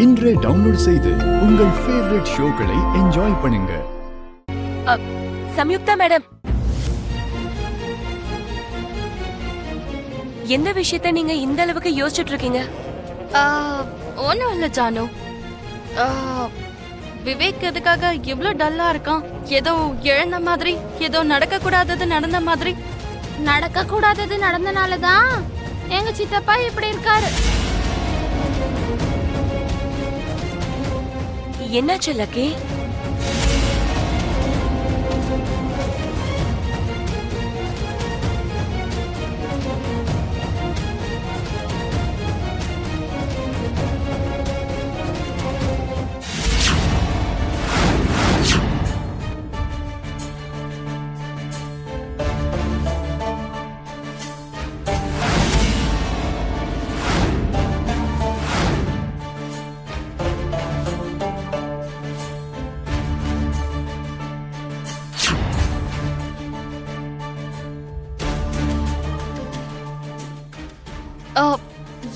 இன்றே டவுன்லோட் செய்து உங்கள் ஃபேவரட் ஷோக்களை என்ஜாய் பண்ணுங்க. சம்யுக்தா மேடம், எந்த விஷயத்தை நீங்க இந்த அளவுக்கு யோசிச்சுட்டு இருக்கீங்க? ஒன்றும் இல்லை ஜானு. விவேக் எதுக்காக இவ்ளோ டல்லா இருக்கான்? ஏதோ இழந்த மாதிரி, ஏதோ நடக்க கூடாதது நடந்த மாதிரி. நடக்க கூடாதது நடந்தனாலதான் எங்க சித்தப்பா இப்படி இருக்காரு. என்னாச்சு லக்கி?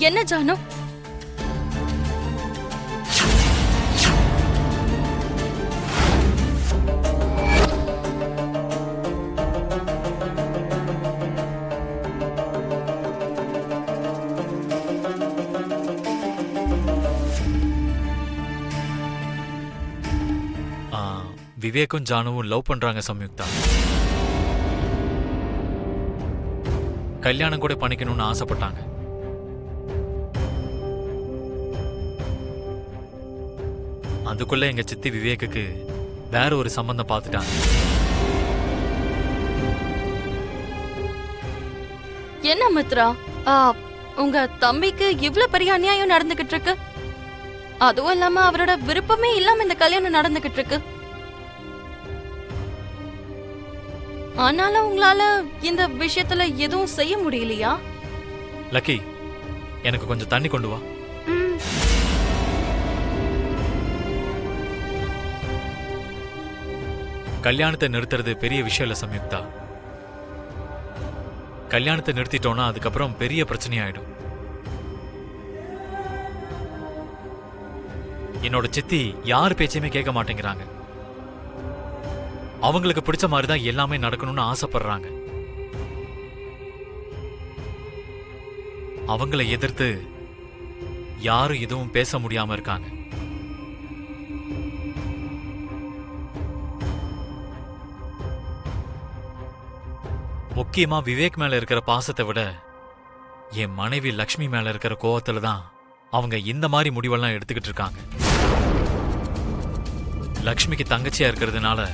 என்ன ஜானு? விவேக்கும் ஜானுவும் லவ் பண்றாங்க சம்யுக்தா. கல்யாணம் கூட பண்ணிக்கணும்னு ஆசைப்பட்டாங்க. அதுக்குள்ள எங்க சித்தி விவேக்குக்கு வேற ஒரு சம்பந்தம் பார்த்துட்டாங்க. என்ன மித்ரா, உங்க தம்பிக்கு இவ்ளோ பெரிய அநியாயம் நடந்துகிட்டு இருக்கு. அதுவும் இல்லாம அவரோட விருப்பமே இல்லாம இந்த கல்யாணம் நடந்துகிட்டு இருக்கு. ஆனாலும் உங்களால இந்த விஷயத்துல எதுவும் செய்ய முடியலையா? லக்கி, எனக்கு கொஞ்சம் தண்ணி கொண்டு வா. கல்யாணத்தை நிறுத்துறது பெரிய விஷயம் இல்ல சம்யுக்தா. கல்யாணத்தை நிறுத்திட்டோம்னா அதுக்கப்புறம் பெரிய பிரச்சனையாயிடும். என்னோட சித்தி யார் பேச்சையுமே கேட்க மாட்டேங்கிறாங்க. அவங்களுக்கு பிடிச்ச மாதிரிதான் எல்லாமே நடக்கணும்னு ஆசைப்படுறாங்க. அவங்கள எதிர்த்து யாரும் எதுவும் பேச முடியாம இருக்காங்க. முக்கியமா விவேக் மேல இருக்கிற பாசத்தை விட என் மனைவி லக்ஷ்மி மேல இருக்கிற கோவத்துல தான் அவங்க இந்த மாதிரி முடிவெல்லாம் எடுத்துக்கிட்டு இருக்காங்க. லக்ஷ்மிக்கு தங்கச்சியா இருக்கிறதுனால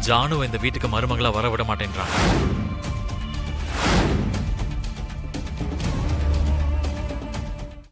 ஜானு இந்த வீட்டுக்கு மருமகளா வர விட மாட்டேன்றாங்க.